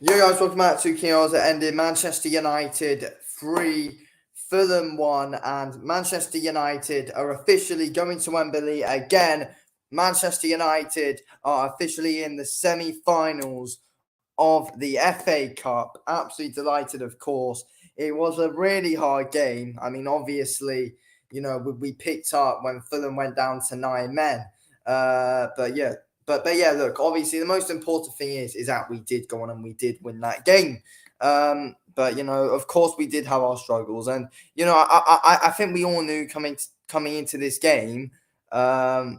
Yo guys, welcome back to Chaos. It ended Manchester United 3, Fulham 1, and Manchester United are officially going to Wembley again. Manchester United are officially in the semi-finals of the FA Cup. Absolutely delighted, of course. It was a really hard game. I mean, obviously, we picked up when Fulham went down to 9 men. But yeah, look, obviously the most important thing is that we did go on and we did win that game. But of course we did have our struggles, and I think we all knew coming into this game. I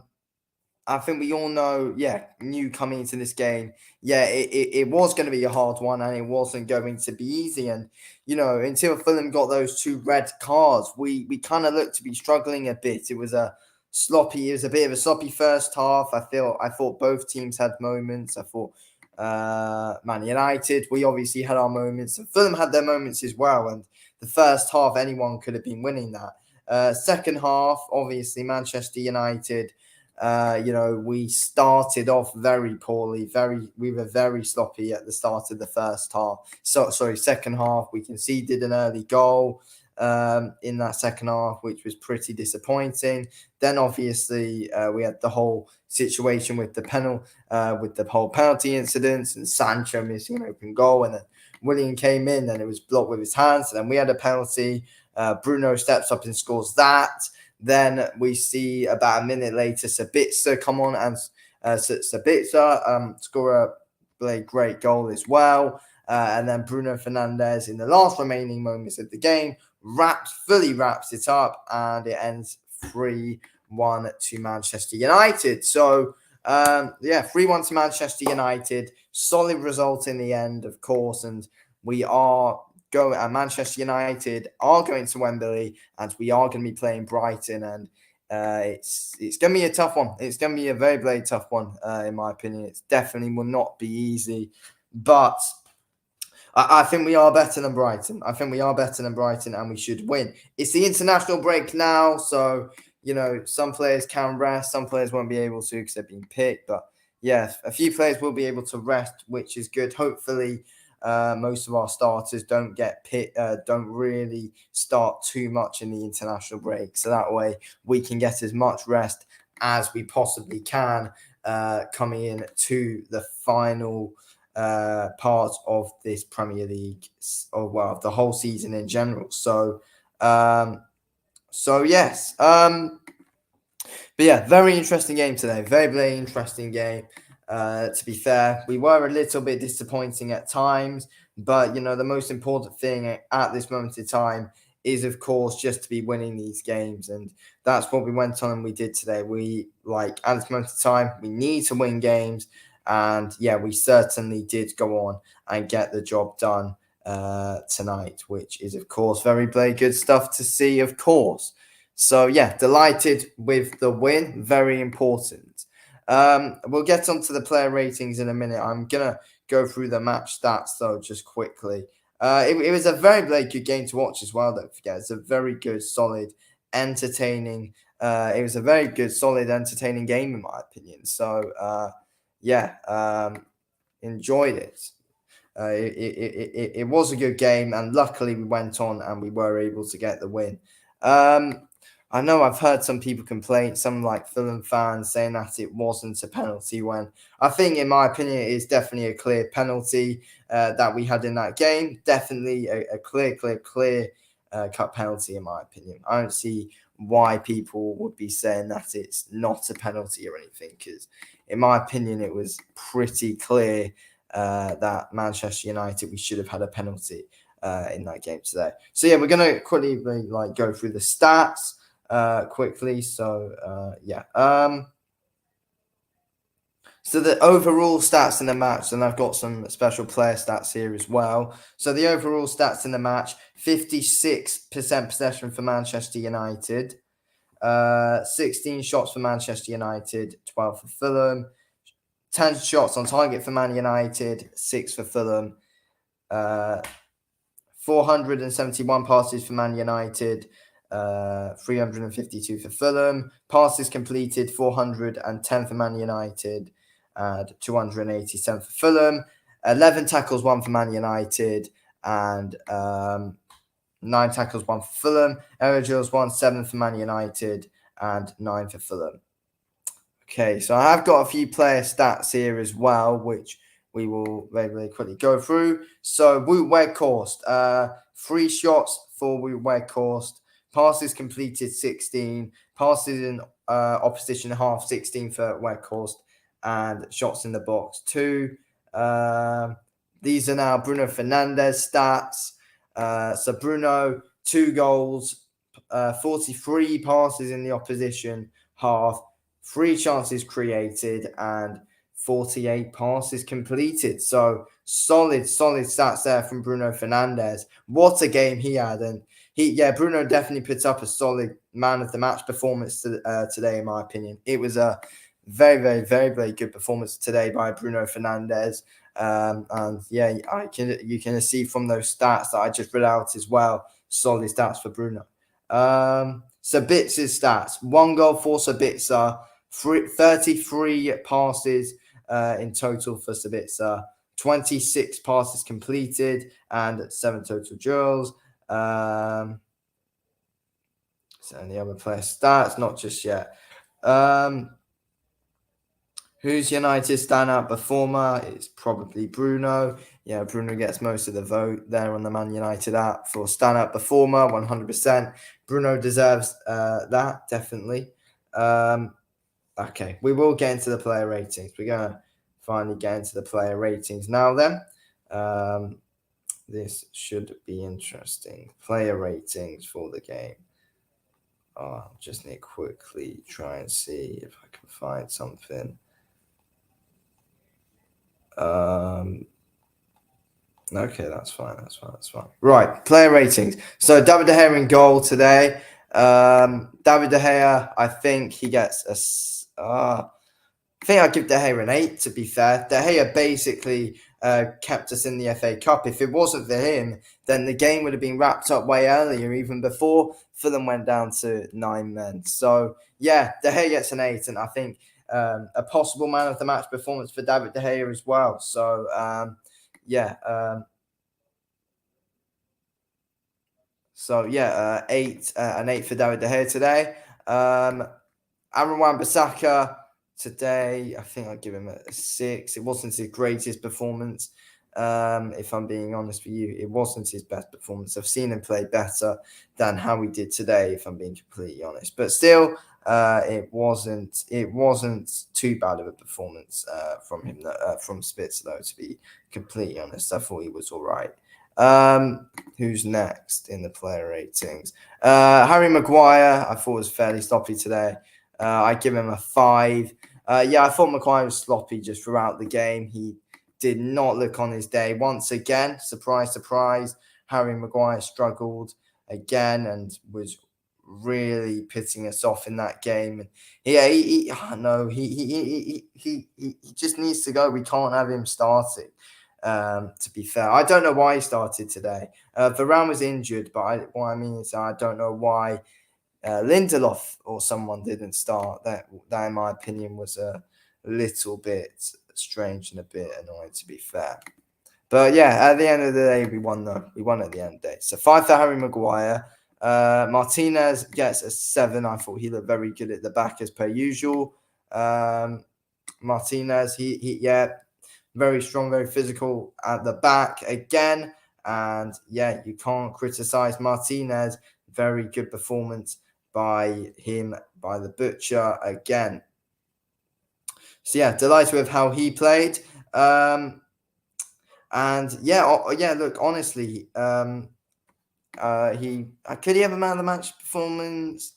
think we all knew coming into this game, it was going to be a hard one and it wasn't going to be easy. And, until Fulham got those two red cards, we kind of looked to be struggling a bit. It was a bit of a sloppy first half. I thought both teams had moments. I thought Man United, we obviously had our moments, and Fulham had their moments as well. And the first half, anyone could have been winning that. Second half, obviously, Manchester United. We started off very poorly. We were very sloppy at the start of the first half. Second half. We conceded an early goal in that second half, which was pretty disappointing. Then obviously we had the whole situation with with the whole penalty incidents and Sancho missing an open goal, and then Willian came in and it was blocked with his hands. And then we had a penalty. Bruno steps up and scores that. Then we see about a minute later Sabitzer come on, and Sabitzer score a great goal as well. And then Bruno Fernandes, in the last remaining moments of the game, fully wraps it up, and it ends 3-1 to Manchester United. So, 3-1 to Manchester United. Solid result in the end, of course, and we are Manchester United are going to Wembley, and we are going to be playing Brighton, and it's going to be a tough one. It's going to be a very, very tough one, in my opinion. It definitely will not be easy, but I think we are better than Brighton. And we should win. It's the international break now, so some players can rest, some players won't be able to because they're being picked, but yeah, a few players will be able to rest, which is good. Hopefully, most of our starters don't really start too much in the international break, so that way we can get as much rest as we possibly can coming in to the final part of this Premier League, of the whole season in general. Yes. But yeah, very interesting game today. Very, very interesting game. To be fair, we were a little bit disappointing at times, but the most important thing at this moment in time is, of course, just to be winning these games, and that's what we went on and we did today. At this moment in time, we need to win games, and yeah, we certainly did go on and get the job done tonight, which is, of course, very, very good stuff to see, of course. So yeah, delighted with the win. Very important. We'll get onto the player ratings in a minute. I'm gonna go through the match stats though, just quickly. It was a very, very good game to watch as well. Don't forget, it's a very good, solid, entertaining. It was a very good, solid, entertaining game in my opinion. So enjoyed it. It was a good game, and luckily we went on and we were able to get the win. I know I've heard some people complain, some like Fulham fans saying that it wasn't a penalty, when I think, in my opinion, it is definitely a clear penalty that we had in that game. Definitely a clear cut penalty, in my opinion. I don't see why people would be saying that it's not a penalty or anything, because in my opinion, it was pretty clear that Manchester United, we should have had a penalty in that game today. So yeah, we're going to quickly go through the stats quickly. So so the overall stats in the match, and I've got some special player stats here as well. So the overall stats in the match: 56% possession for Manchester United, 16 shots for Manchester United, 12 for Fulham, 10 shots on target for Man United, 6 for Fulham, 471 passes for Man United, 352 for Fulham. Passes completed, 410 for Man United, and 287 for Fulham. 11 tackles, one for Man United, and 9 tackles, one for Fulham. Error drills, 7 for Man United, and 9 for Fulham. Okay, so I have got a few player stats here as well, which we will very quickly go through. So Wout Weghorst, 3 shots for Wout Weghorst, passes completed 16, passes in opposition half 16 for Weghorst, and shots in the box 2. These are now Bruno Fernandes stats. So Bruno, 2 goals, 43 passes in the opposition half, 3 chances created, and 48 passes completed. So solid stats there from Bruno Fernandes. What a game he had. And Bruno definitely puts up a solid man of the match performance today, in my opinion. It was a very good performance today by Bruno Fernandes. And yeah, you can see from those stats that I just read out as well, solid stats for Bruno. Sabitzer's stats: 1 goal for Sabitzer, 33 passes in total for Sabitzer, 26 passes completed, and 7 total drills. So the other player stats, not just yet. Who's United's standout performer? It's probably Bruno. Yeah, Bruno gets most of the vote there on the Man United app for standout performer, 100%. Bruno deserves that, definitely. Okay, we will get into the player ratings. We're going to finally get into the player ratings now then. This should be interesting. Player ratings for the game. I just need to quickly try and see if I can find something. Okay, that's fine. Right, player ratings. So David De Gea in goal today. David De Gea, I think he gets I think I'd give De Gea an 8, to be fair. De Gea basically kept us in the FA Cup. If it wasn't for him, then the game would have been wrapped up way earlier, even before Fulham went down to 9 men. So, yeah, De Gea gets an 8, and I think a possible man of the match performance for David De Gea as well. So, an 8 for David De Gea today. Aaron Wan-Bissaka today, I think I'd give him a 6. It wasn't his greatest performance. If I'm being honest with you, it wasn't his best performance. I've seen him play better than how he did today, if I'm being completely honest. But still, it wasn't too bad of a performance from him, from Spitz, though, to be completely honest. I thought he was all right. Who's next in the player ratings? Harry Maguire, I thought was fairly sloppy today. I give him a 5. I thought Maguire was sloppy just throughout the game. He did not look on his day. Once again, surprise, Harry Maguire struggled again and was really pissing us off in that game. And he just needs to go. We can't have him starting. To be fair, I don't know why he started today. Varane was injured, but what I mean is I don't know why Lindelof or someone didn't start. That in my opinion was a little bit strange and a bit annoying, to be fair. But yeah, at the end of the day, we won though. We won at the end of the day. So 5 for Harry Maguire. Martinez gets a 7. I thought he looked very good at the back as per usual. Martinez, he very strong, very physical at the back again. And yeah, you can't criticize Martinez. Very good performance by him, by the Butcher again. So yeah, delighted with how he played. Look, honestly, could he have a man of the match performance?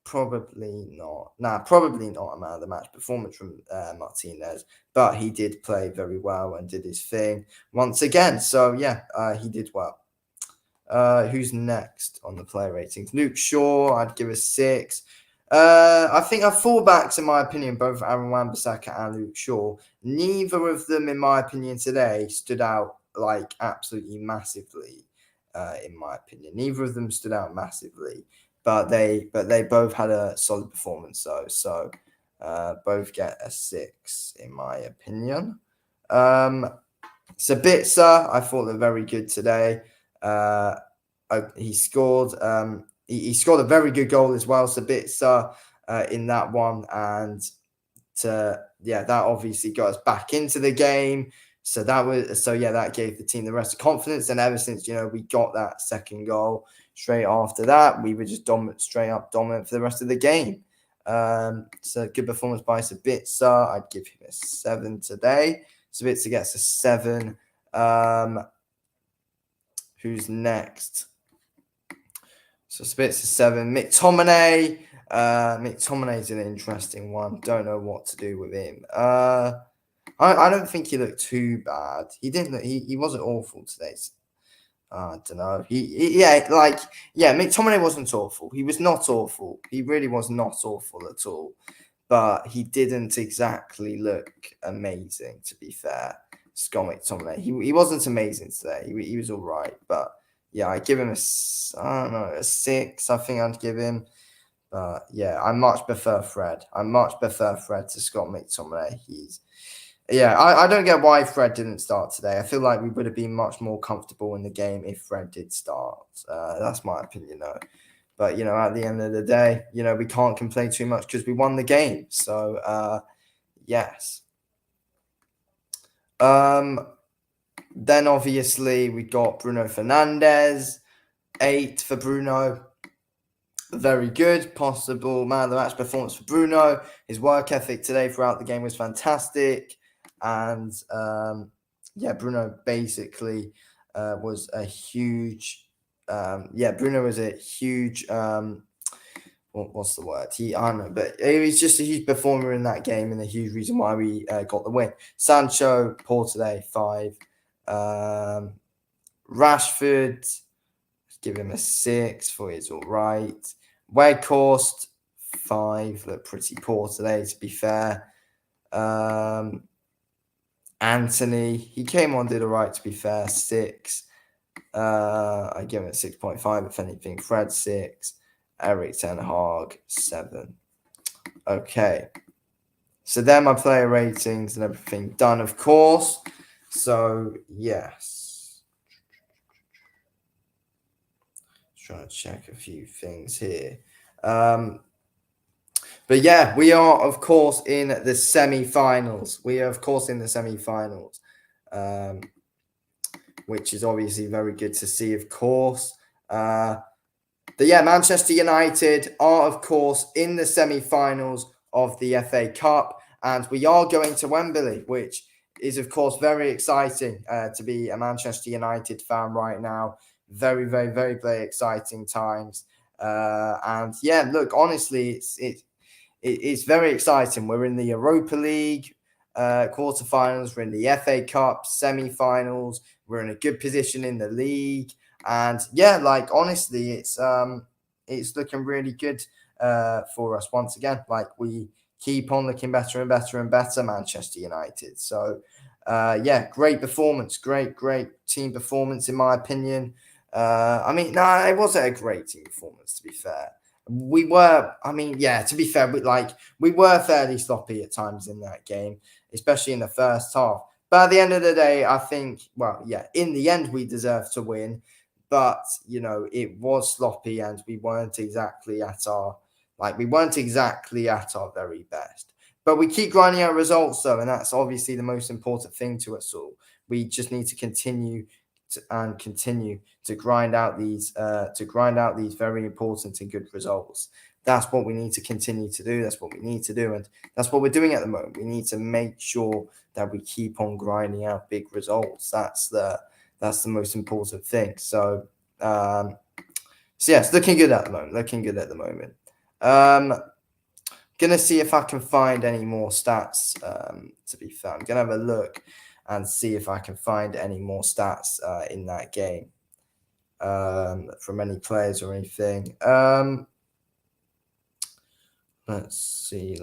Probably not. Probably not a man of the match performance from Martinez, but he did play very well and did his thing once again. So yeah, he did well. Who's next on the player ratings? Luke Shaw, I'd give a 6. I think our fullbacks, in my opinion, both Aaron Wan-Bissaka and Luke Shaw, neither of them, in my opinion, today stood out like absolutely massively. In my opinion, neither of them stood out massively, but they both had a solid performance. So both get a 6 in my opinion. Sabitzer, I thought they're very good today. He scored. He scored a very good goal as well, Sabitzer, in that one, and that obviously got us back into the game. So that gave the team the rest of confidence. And ever since we got that second goal, straight after that, we were just straight up dominant for the rest of the game. So good performance by Sabitzer. I'd give him a 7 today. Sabitzer gets a 7. Who's next? So Sabitzer 7. McTominay. McTominay's an interesting one. Don't know what to do with him. I don't think he looked too bad. He didn't. He wasn't awful today. I don't know. McTominay wasn't awful. He was not awful. He really was not awful at all. But he didn't exactly look amazing, to be fair. Scott McTominay. He wasn't amazing today. He was all right. But yeah, I give him a 6. I think I'd give him. But yeah, I much prefer Fred. To Scott McTominay. I don't get why Fred didn't start today. I feel like we would have been much more comfortable in the game if Fred did start. That's my opinion, though. But, at the end of the day, we can't complain too much because we won the game. So, yes. Then, obviously, we got Bruno Fernandes. 8 for Bruno. Very good. Possible man of the match performance for Bruno. His work ethic today throughout the game was fantastic. And, Bruno basically was a huge... Bruno was a huge... what's the word? I don't know, but he was just a huge performer in that game and a huge reason why we got the win. Sancho, poor today, 5. Rashford, give him a 6 for his all right. Weghorst, 5. Looked pretty poor today, to be fair. Anthony, he came on, did all right, to be fair, 6. I give him a 6.5, if anything. Fred, 6. Eric Ten Hag, 7. Okay. So then my player ratings and everything done, of course. So, yes. Just trying to check a few things here. But yeah, we are, of course, in the semi-finals. Which is obviously very good to see, of course. Manchester United are, of course, in the semi-finals of the FA Cup. And we are going to Wembley, which is, of course, very exciting to be a Manchester United fan right now. Very, very, very, very exciting times. Honestly, it's very exciting. We're in the Europa League quarterfinals. We're in the FA Cup semi-finals. We're in a good position in the league. And honestly, it's looking really good for us once again. We keep on looking better and better and better, Manchester United. So, great performance, great team performance, in my opinion. It wasn't a great team performance, to be fair. We were, to be fair, we were fairly sloppy at times in that game, especially in the first half. But at the end of the day, I think, in the end, we deserved to win. But, it was sloppy and we weren't exactly at our very best. But we keep grinding out results, though, and that's obviously the most important thing to us all. We just need to continue to grind out these very important and good results. That's what we need to continue to do. That's what we need to do, and that's what we're doing at the moment. We need to make sure that we keep on grinding out big results. That's the most important thing. So, it's looking good at the moment. Gonna see if I can find any more stats. To be fair, I'm gonna have a look and see if I can find any more stats in that game from any players or anything. Let's see.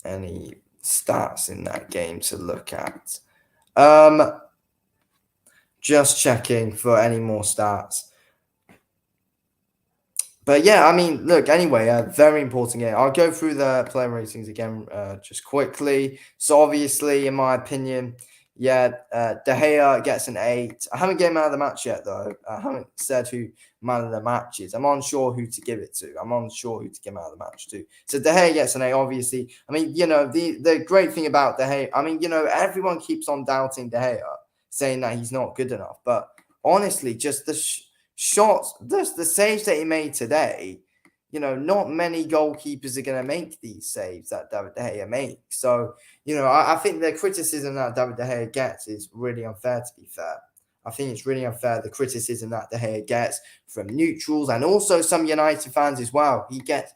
Any stats in that game to look at. Just checking for any more stats. But anyway, a very important game. I'll go through the player ratings again just quickly. So obviously, in my opinion, Yeah, De Gea gets an 8. I haven't given man of the match yet, though. I haven't said who man of the match is. I'm unsure who to give it to. I'm unsure who to give man of the match to. So De Gea gets an 8, obviously. I mean, the great thing about De Gea, I mean, everyone keeps on doubting De Gea, saying that he's not good enough. But honestly, just the shots, the saves that he made today, not many goalkeepers are going to make these saves that David De Gea makes. So, I think the criticism that David De Gea gets is really unfair, to be fair. I think it's really unfair, the criticism that De Gea gets from neutrals and also some United fans as well. He gets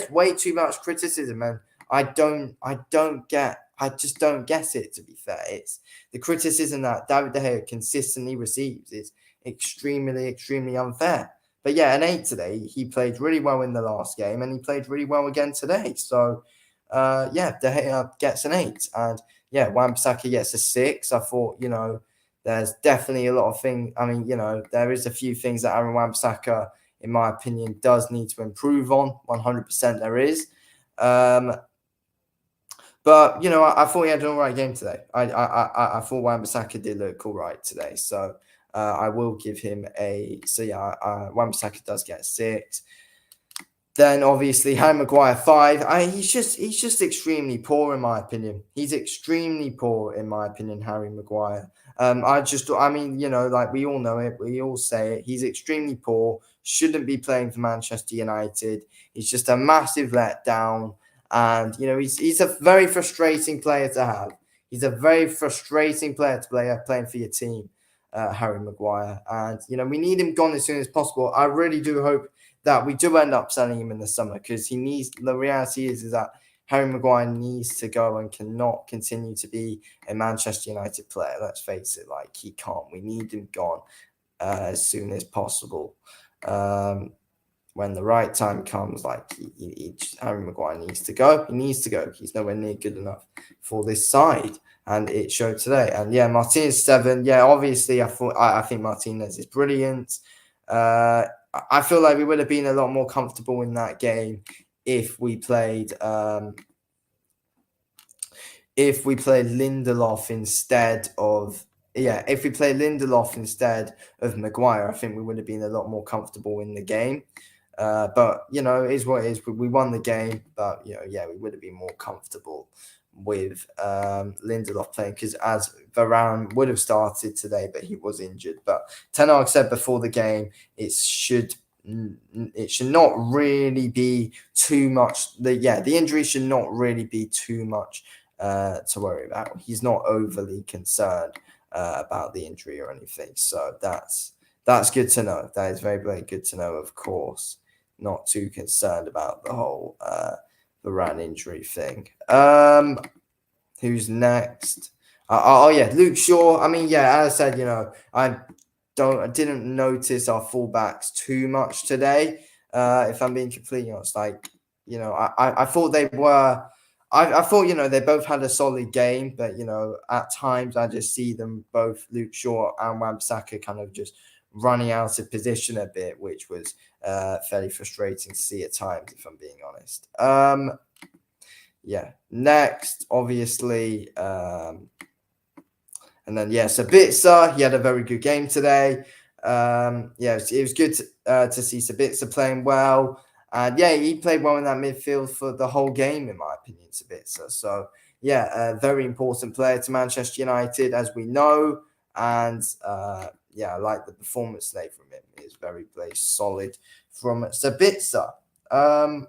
way too much criticism, and I just don't get it, to be fair. It's the criticism that David De Gea consistently receives is extremely, extremely unfair. But yeah, an 8 today. He played really well in the last game, and he played really well again today. So, De Gea gets an 8, and yeah, Wan-Bissaka gets a 6. I thought, there's definitely a lot of things. I mean, there is a few things that Aaron Wan-Bissaka, in my opinion, does need to improve on. 100% there is. But I thought he had an all right game today. I thought Wan-Bissaka did look all right today. So I will give him a. So yeah, Wan-Bissaka does get a 6. Then obviously Harry Maguire 5. He's just extremely poor, in my opinion. He's extremely poor, in my opinion, Harry Maguire. Like we all know it, we all say it. He's extremely poor. Shouldn't be playing for Manchester United. He's just a massive letdown, and he's a very frustrating player to have. He's a very frustrating player to play playing for your team, Harry Maguire, and we need him gone as soon as possible. I really do hope that we do end up selling him in the summer, because he needs. The reality is that Harry Maguire needs to go and cannot continue to be a Manchester United player. Let's face it, like he can't. We need him gone as soon as possible. When the right time comes, like Harry Maguire needs to go. He needs to go. He's nowhere near good enough for this side, and it showed today. And yeah, Martinez 7. Yeah, obviously, I think Martinez is brilliant. I feel like we would have been a lot more comfortable in that game if we played Lindelof instead of Maguire. I think we would have been a lot more comfortable in the game. But it is what it is. We won the game, but we would have been more comfortable with Lindelof playing, because as Varane would have started today, but he was injured. But Ten Hag said before the game it should not really be too much. The injury should not really be too much to worry about. He's not overly concerned about the injury or anything. So that's good to know. That is very, very good to know, of course. Not too concerned about the whole Varane injury thing. Who's next? Luke Shaw. I mean, as I said, I didn't notice our fullbacks too much today. If I'm being completely honest, I thought they were. I thought they both had a solid game, but at times I just see them both, Luke Shaw and Wan-Bissaka, kind of just running out of position a bit, which was fairly frustrating to see at times, if I'm being honest. Next, obviously, and then Sabitzer, he had a very good game today. It was good to see Sabitzer playing well, and he played well in that midfield for the whole game, in my opinion, Sabitzer. So a very important player to Manchester United, as we know, and I like the performance today from him. It's very, very solid from Sabitzer. Hang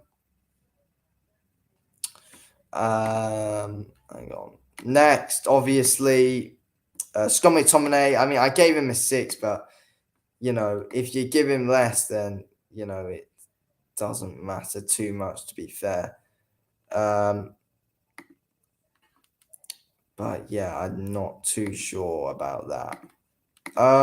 on. Next, obviously, Scott McTominay. I mean, I gave him a 6, but if you give him less, then it doesn't matter too much, to be fair. But I'm not too sure about that.